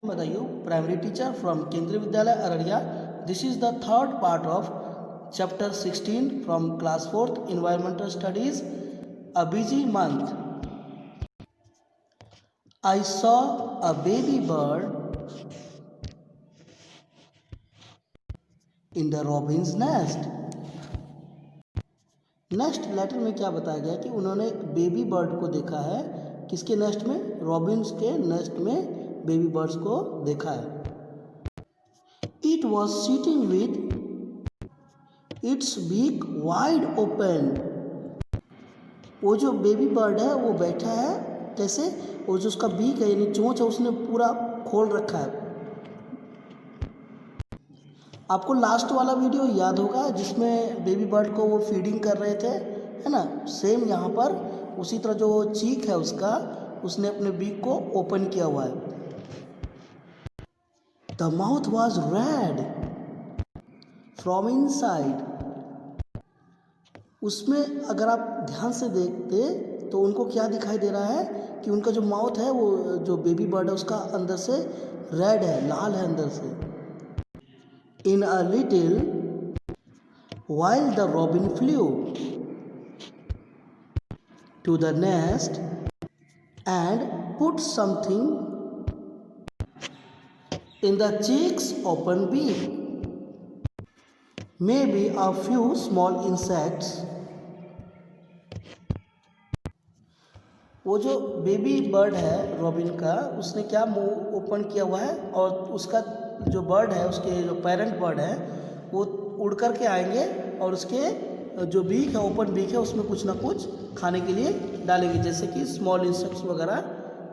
बधाइयो primary teacher from केंद्रीय विद्यालय Araria. This is the third part of chapter 16 from class 4th environmental studies. A busy month. I saw a baby bird in the robin's nest. Next letter में क्या बताया गया कि उन्होंने एक baby bird को देखा है. किसके नेस्ट में? रॉबिन्स के नेस्ट में बेबी बर्ड्स को देखा है. It was sitting with its beak wide open. वो जो बेबी बर्ड है वो बैठा है कैसे? वो जो उसका बीक है यानी चोंच है उसने पूरा खोल रखा है. आपको लास्ट वाला वीडियो याद होगा जिसमें बेबी बर्ड को वो फीडिंग कर रहे थे, है ना? सेम यहाँ पर उसी तरह जो चीक है उसका, उसने अपने बीक को ओपन किया हुआ है. The mouth was red from inside. उसमें अगर आप ध्यान से देखते तो उनको क्या दिखाई दे रहा है कि उनका जो माउथ है वो जो बेबी बर्ड है उसका अंदर से रेड है, लाल है अंदर से. In a little while the robin flew to the nest and put something in the chick's open beak, maybe a few small insects. वो जो बेबी बर्ड है रॉबिन का, उसने क्या मुंह ओपन किया हुआ है और उसका जो बर्ड है, उसके जो पेरेंट बर्ड है वो उड़ कर के आएंगे और उसके जो बीक है, ओपन बीक है, उसमें कुछ ना कुछ खाने के लिए डालेंगे, जैसे कि स्मॉल इंसेक्ट्स वगैरह,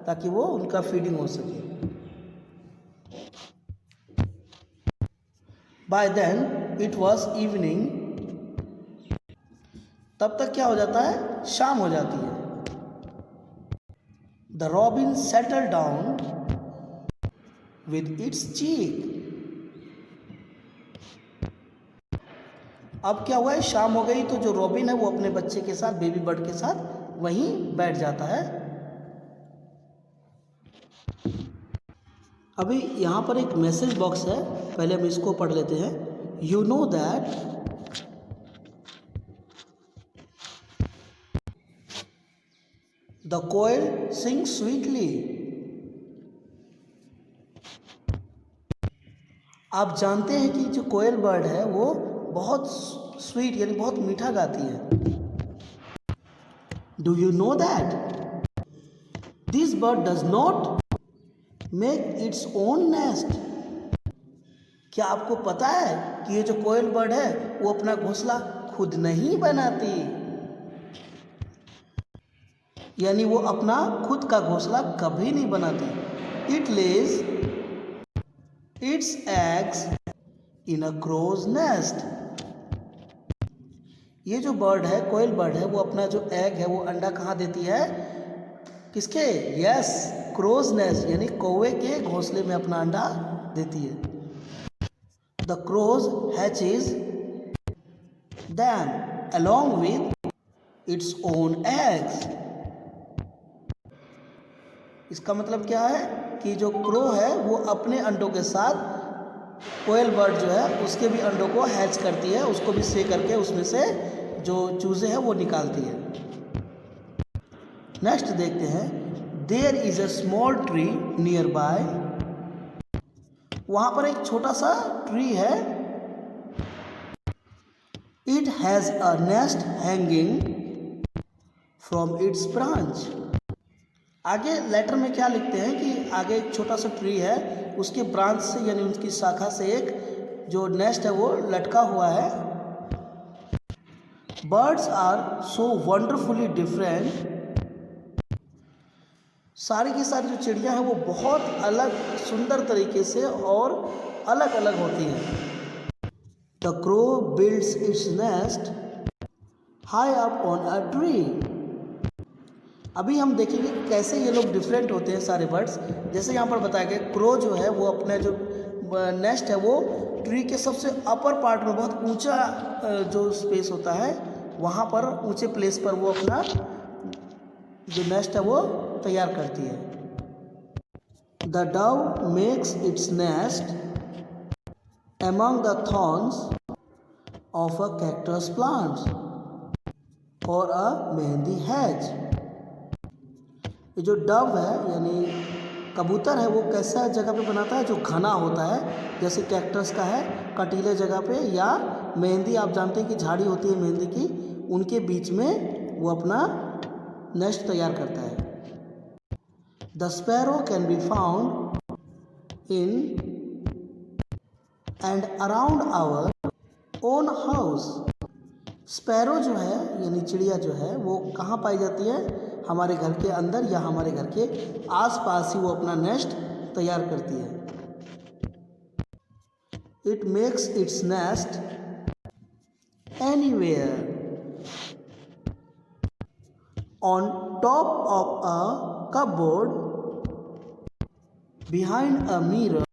ताकि वो उनका फीडिंग हो सके. By then it was evening. तब तक क्या हो जाता है? शाम हो जाती है. The robin settle down with its cheek. अब क्या हुआ है? शाम हो गई तो जो रॉबिन है वो अपने बच्चे के साथ, बेबी बर्ड के साथ वहीं बैठ जाता है. अभी यहाँ पर एक मैसेज बॉक्स है, पहले हम इसको पढ़ लेते हैं. You know that the koel sings sweetly. आप जानते हैं कि जो कोयल बर्ड है वो बहुत स्वीट यानी बहुत मीठा गाती है. Do you know that this bird does not make its own nest. क्या आपको पता है कि ये जो कोयल बर्ड है वो अपना घोंसला खुद नहीं बनाती, यानी वो अपना खुद का घोंसला कभी नहीं बनाती. It Lay's its eggs in a crow's nest. ये जो बर्ड है, कोयल बर्ड है, वो अपना जो एग है वो अंडा कहाँ देती है? किसके? यस, क्रोज नेस्ट यानी कौवे के घोंसले में अपना अंडा देती है. The crows hatches then along with its own eggs. इसका मतलब क्या है कि जो क्रो है वो अपने अंडों के साथ कोयल बर्ड जो है उसके भी अंडों को हैच करती है, उसको भी से करके उसमें से जो चूजे हैं वो निकालती है. नेक्स्ट देखते हैं. There is a small tree nearby. वहाँ पर एक छोटा सा ट्री है. It has a nest hanging from its branch. आगे लेटर में क्या लिखते हैं कि आगे एक छोटा सा ट्री है, उसके ब्रांच से यानी उसकी शाखा से एक जो नेस्ट है वो लटका हुआ है. Birds are so wonderfully different. सारी की सारी जो चिड़िया हैं वो बहुत अलग सुंदर तरीके से और अलग अलग होती हैं. The crow builds its nest high up on a tree. अभी हम देखेंगे कि कैसे ये लोग डिफरेंट होते हैं सारे बर्ड्स. जैसे यहाँ पर बताया गया, क्रो जो है वो अपना जो नेस्ट है वो ट्री के सबसे अपर पार्ट में, बहुत ऊंचा जो स्पेस होता है वहाँ पर, ऊंचे प्लेस पर वो अपना जो नेस्ट है वो तैयार करती है. The dove makes its nest among the thorns of a cactus plant or a mehndi hedge. ये जो डव है यानी कबूतर है वो कैसा जगह पे बनाता है जो घना होता है, जैसे कैक्टस का है कटीले जगह पे, या मेहंदी आप जानते हैं कि झाड़ी होती है मेहंदी की, उनके बीच में वो अपना नेस्ट तैयार करता है. The sparrow can be found in and around our own house. Sparrow जो है यानी चिड़िया जो है वो कहाँ पाई जाती है? हमारे घर के अंदर या हमारे घर के आसपास ही वो अपना नेस्ट तैयार करती है. It makes its nest anywhere on top of a cupboard, behind a mirror,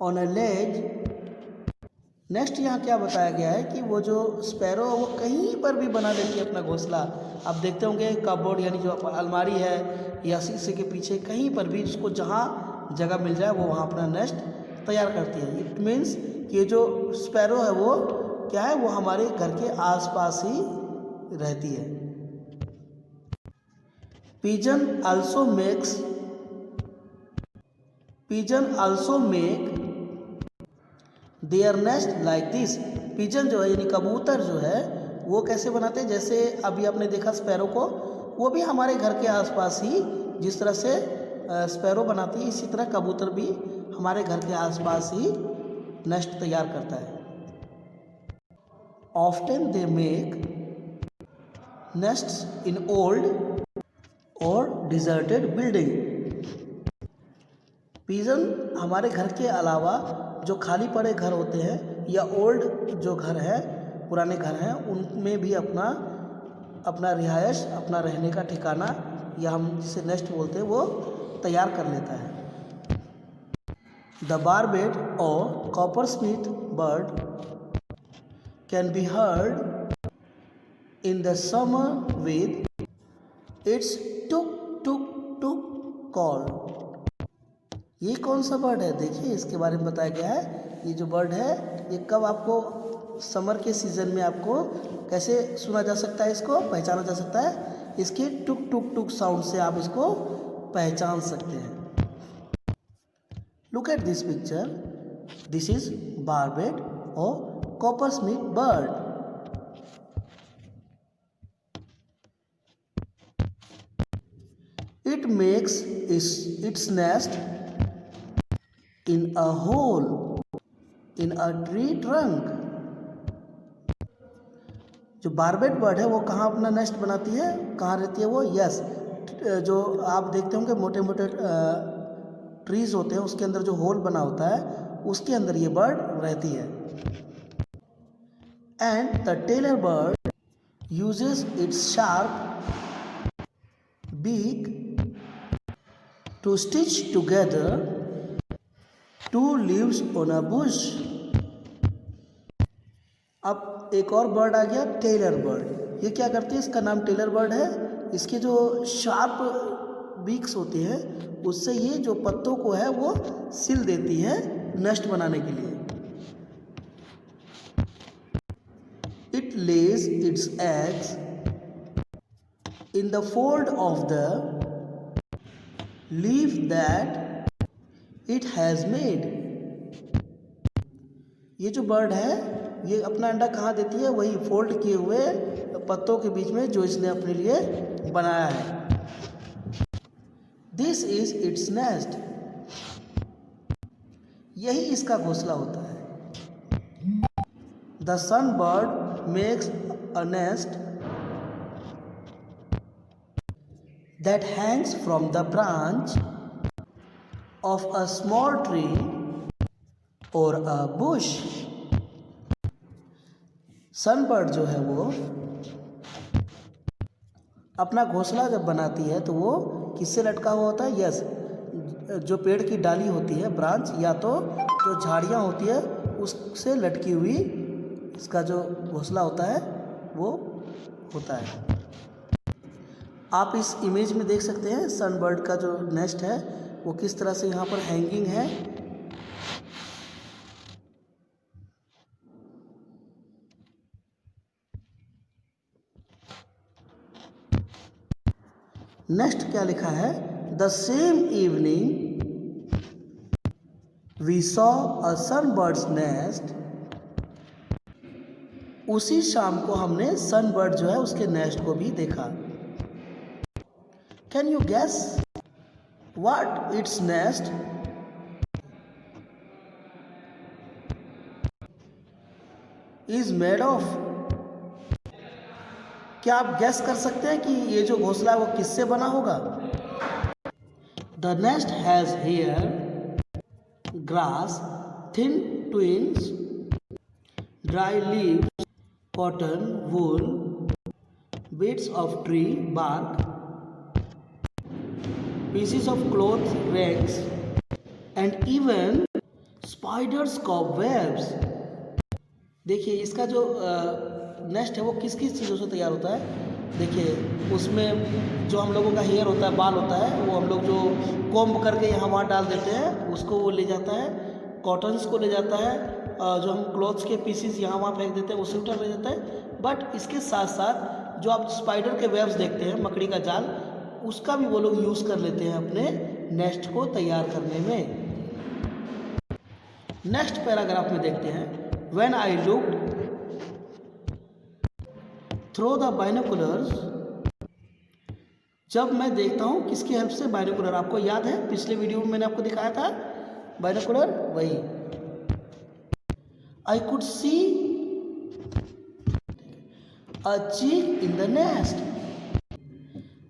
on a ledge. Next यहाँ क्या बताया गया है कि वो जो स्पैरो है वो कहीं पर भी बना लेती है अपना घोंसला. आप देखते होंगे कपबोर्ड यानी जो अलमारी है या शीशे के पीछे कहीं पर भी उसको जहाँ जगह मिल जाए वो वहाँ अपना नेस्ट तैयार करती है. इट मीन्स कि ये जो स्पैरो है वो क्या है, वो हमारे घर के आसपास ही रहती है. Pigeon also make their nest like this. Pigeon जो है यानी कबूतर जो है वो कैसे बनाते हैं, जैसे अभी आपने देखा स्पैरो को, वो भी हमारे घर के आसपास ही जिस तरह से स्पैरो बनाती है इसी तरह कबूतर भी हमारे घर के आसपास ही नेस्ट तैयार करता है. Often they make nests in old और डिजर्टेड बिल्डिंग. पिजन हमारे घर के अलावा जो खाली पड़े घर होते हैं या ओल्ड जो घर है, पुराने घर हैं, उनमें भी अपना रिहायश, अपना रहने का ठिकाना या हम जिसे नेस्ट बोलते हैं वो तैयार कर लेता है. द बारबेट और coppersmith bird can be heard in the summer with its tuk tuk tuk call. ये कौन सा बर्ड है? देखिए इसके बारे में बताया गया है. ये जो बर्ड है ये कब आपको समर के सीज़न में आपको कैसे सुना जा सकता है, इसको पहचाना जा सकता है, इसके टुक टुक टुक साउंड से आप इसको पहचान सकते हैं. Look at this picture. This is barbet और coppersmith bird. It makes its nest in a hole in a tree trunk. जो बारबेट बर्ड है वो कहाँ अपना नेस्ट बनाती है, कहाँ रहती है वो? यस, जो आप देखते होंगे मोटे मोटे ट्रीज होते हैं उसके अंदर जो होल बना होता है उसके अंदर ये बर्ड रहती है. And the tailor bird uses its sharp beak to stitch together two leaves on a bush. अब एक और बर्ड आ गया, टेलर बर्ड. ये क्या करती है? इसका नाम टेलर बर्ड है. इसके जो शार्प बीक्स होती हैं उससे ये जो पत्तों को है वो सिल देती है नेस्ट बनाने के लिए. It Lay's it's eggs in the fold of the leaf that it has made. ये जो बर्ड है ये अपना अंडा कहाँ देती है? वही फोल्ड किए हुए पत्तों के बीच में जो इसने अपने लिए बनाया है. This is its nest. यही इसका घोंसला होता है. The sunbird makes a nest that hangs from the branch of a small tree or a bush. Sunbird जो है वो अपना घोंसला जब बनाती है तो वो किससे लटका हुआ होता है? यस, जो पेड़ की डाली होती है, ब्रांच, या तो जो झाड़ियाँ होती है उससे लटकी हुई इसका जो घोंसला होता है वो होता है. आप इस इमेज में देख सकते हैं सनबर्ड का जो नेस्ट है वो किस तरह से यहाँ पर हैंगिंग है। नेक्स्ट क्या लिखा है, the same evening we saw a sunbird's nest, उसी शाम को हमने सनबर्ड जो है उसके नेस्ट को भी देखा। Can you guess what its nest? Is made of. क्या आप गेस कर सकते हैं कि ये जो घोंसला है वो किससे बना होगा? The nest has hair, grass, thin twigs, dry leaves, cotton, wool, bits of tree bark, pieces of cloth, rags, and even spiders cobwebs। देखिए इसका जो नेस्ट है वो किस किस चीज़ों से तैयार होता है। देखिए उसमें जो हम लोगों का हेयर होता है, बाल होता है, वो हम लोग जो कोम्ब करके यहाँ वहाँ डाल देते हैं उसको वो ले जाता है, कॉटन्स को ले जाता है, जो हम क्लॉथ्स के पीसीस यहाँ वहाँ फेंक देते हैं वो स्वेटर ले जाता है। बट इसके साथ साथ जो आप स्पाइडर के वेब्स देखते हैं, मकड़ी का जाल, उसका भी वो लोग यूज़ कर लेते हैं अपने नेस्ट को तैयार करने में। नेक्स्ट पैराग्राफ में देखते हैं, when I looked through the binoculars, जब मैं देखता हूँ किसकी हेल्प से? बाइनोकुलर। आपको याद है पिछले वीडियो में मैंने आपको दिखाया था बाइनोकुलर, वही। I could see a chick in the nest।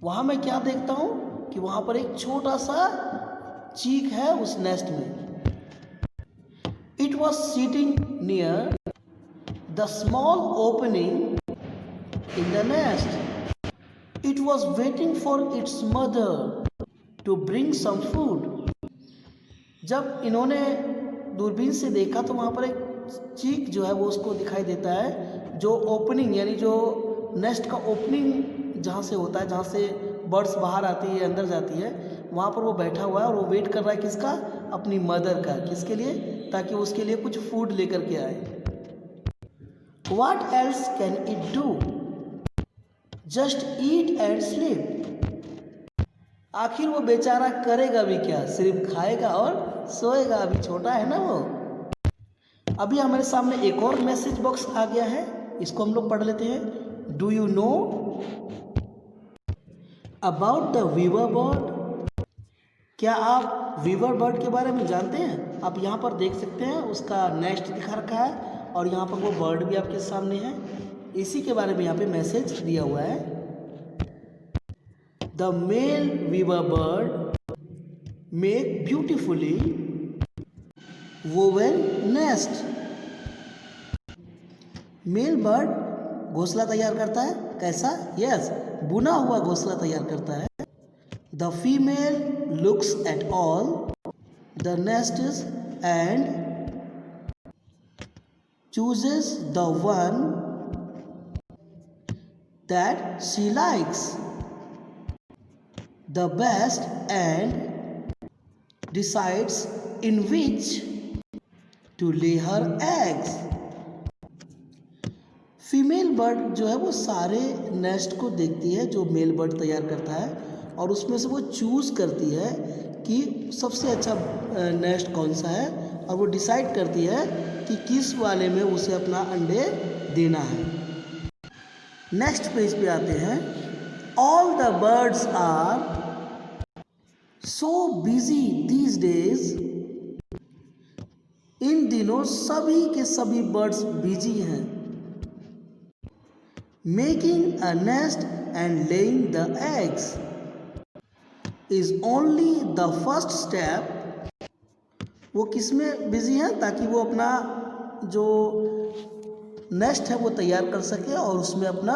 वहां मैं क्या देखता हूं कि वहां पर एक छोटा सा चीक है उस नेस्ट में। It was sitting near the small opening in the nest। It was waiting for its mother to bring some food। जब इन्होंने दूरबीन से देखा तो वहां पर एक चीक जो है वो उसको दिखाई देता है, जो ओपनिंग यानी जो नेस्ट का ओपनिंग जहाँ से होता है, जहाँ से बर्ड्स बाहर आती है, अंदर जाती है, वहाँ पर वो बैठा हुआ है और वो वेट कर रहा है किसका? अपनी मदर का। किसके लिए? ताकि उसके लिए कुछ फूड लेकर के आए। What else can it do? Just eat and sleep। आखिर वो बेचारा करेगा भी क्या? सिर्फ खाएगा और सोएगा। अभी छोटा है ना वो। अभी हमारे सामने एक और मैसेज बॉक्स आ गया है, इसको हम लोग पढ़ लेते हैं। Do you know about the weaver bird? क्या आप वीवर बर्ड के बारे में जानते हैं? आप यहाँ पर देख सकते हैं उसका नेस्ट दिखा रखा है और यहाँ पर वो बर्ड भी आपके सामने है। इसी के बारे में यहाँ पे मैसेज दिया हुआ है। The male weaver bird make beautifully woven nest. Male bird घोंसला तैयार करता है। कैसा? यस, बुना हुआ घोंसला तैयार करता है। The female looks at all the nests and chooses the one that she likes the best and decides in which to lay her eggs. Female bird जो है वो सारे नेस्ट को देखती है जो मेल बर्ड तैयार करता है और उसमें से वो चूज़ करती है कि सबसे अच्छा नेस्ट कौन सा है और वो डिसाइड करती है कि किस वाले में उसे अपना अंडे देना है। नेक्स्ट पेज पे आते हैं। All the birds are so busy these days. इन दिनों सभी के सभी बर्ड्स बिजी हैं। Making a nest and laying the eggs is only the first step. वो किस में बिजी हैं? ताकि वो अपना जो नेस्ट है वो तैयार कर सके और उसमें अपना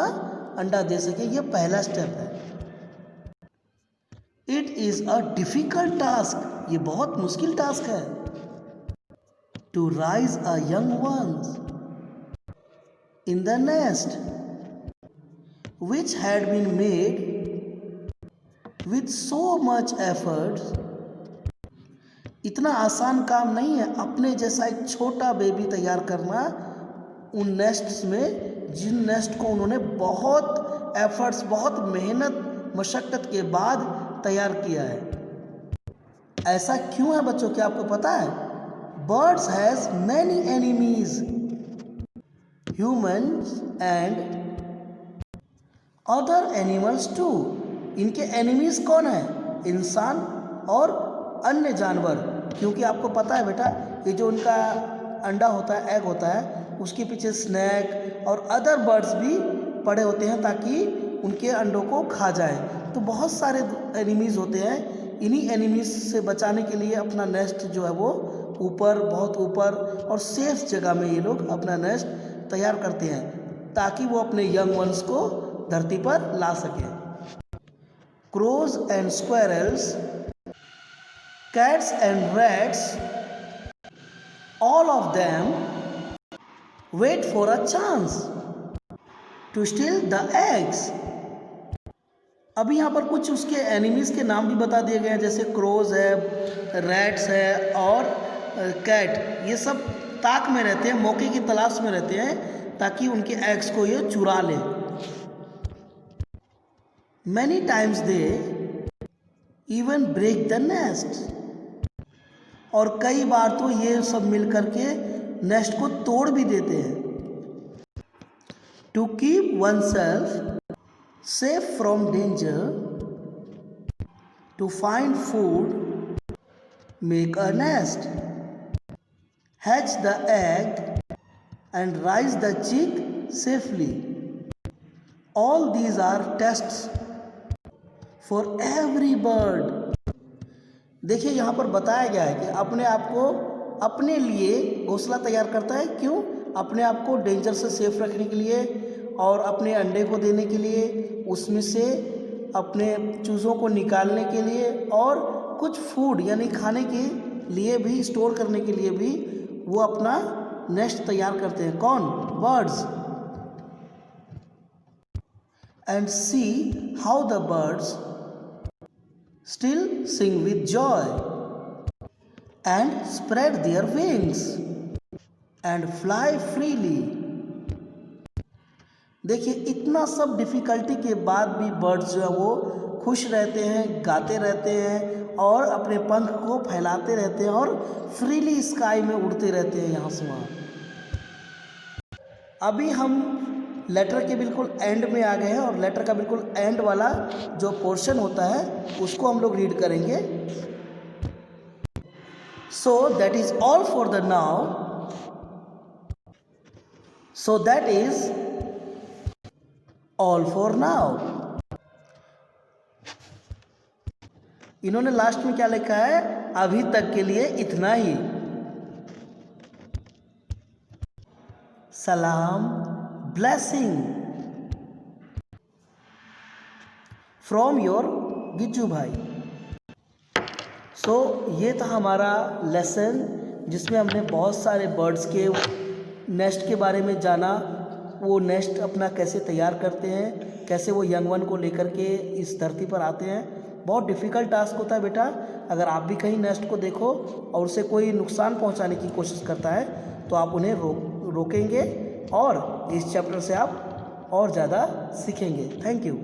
अंडा दे सके। ये पहला स्टेप है। It is a difficult task. ये बहुत मुश्किल टास्क है। To raise a young ones in the nest which had been made with so much effort इतना आसान काम नहीं है अपने जैसा एक छोटा बेबी तैयार करना उन नेस्ट्स में, जिन नेस्ट को उन्होंने बहुत एफर्ट्स, बहुत मेहनत मशक्क़त के बाद तैयार किया है। ऐसा क्यों है बच्चों, क्या आपको पता है? Birds has many enemies, humans and other animals too. इनके एनिमीज कौन है? इंसान और अन्य जानवर। क्योंकि आपको पता है बेटा, ये जो उनका अंडा होता है, एग होता है, उसके पीछे स्नैक और अदर बर्ड्स भी पड़े होते हैं ताकि उनके अंडों को खा जाए। तो बहुत सारे एनिमीज़ होते हैं। इन्हीं एनिमीज़ से बचाने के लिए अपना नेस्ट जो है वो ऊपर, बहुत ऊपर और सेफ जगह में ये लोग अपना नेस्ट तैयार करते हैं ताकि वो अपने यंग वंस को धरती पर ला सकें। Crows and squirrels, cats and rats, all of them wait for a chance to steal the eggs। अभी यहाँ पर कुछ उसके एनिमीज़ के नाम भी बता दिए गए हैं, जैसे क्रोज है, रैट्स है और कैट। ये सब ताक में रहते हैं, मौके की तलाश में रहते हैं ताकि उनके एग्स को ये चुरा लें। Many times they even break the nest, और कई बार तो ये सब मिल करके नेस्ट को तोड़ भी देते हैं। To keep oneself safe from danger, to find food, make a nest, hatch the egg and rise the chick safely. All these are tests for every bird. देखिए यहाँ पर बताया गया है कि अपने आप को अपने लिए घोंसला तैयार करता है। क्यों? अपने आप को डेंजर से सेफ रखने के लिए और अपने अंडे को देने के लिए, उसमें से अपने चूज़ों को निकालने के लिए और कुछ फूड यानी खाने के लिए भी, स्टोर करने के लिए भी वो अपना नेस्ट तैयार करते हैं। कौन? Birds. And see how the birds still sing with joy and spread their wings and fly freely। देखिए इतना सब डिफ़िकल्टी के बाद भी बर्ड्स जो है वो खुश रहते हैं, गाते रहते हैं और अपने पंख को फैलाते रहते हैं और फ्रीली स्काई में उड़ते रहते हैं यहाँ से वहाँ। अभी हम लेटर के बिल्कुल एंड में आ गए हैं और लेटर का बिल्कुल एंड वाला जो पोर्शन होता है उसको हम लोग रीड करेंगे। So that is all for the now. So that is all for now. इन्होंने लास्ट में क्या लिखा है? अभी तक के लिए इतना ही। सलाम, blessing from your गिज्जू भाई। ये था हमारा लेसन जिसमें हमने बहुत सारे बर्ड्स के नेस्ट के बारे में जाना। वो नेस्ट अपना कैसे तैयार करते हैं, कैसे वो यंग वन को लेकर के इस धरती पर आते हैं। बहुत डिफ़िकल्ट टास्क होता है बेटा। अगर आप भी कहीं नेस्ट को देखो और उसे कोई नुकसान पहुंचाने की कोशिश करता है तो आप उन्हें रोकेंगे और इस चैप्टर से आप और ज़्यादा सीखेंगे। Thank you.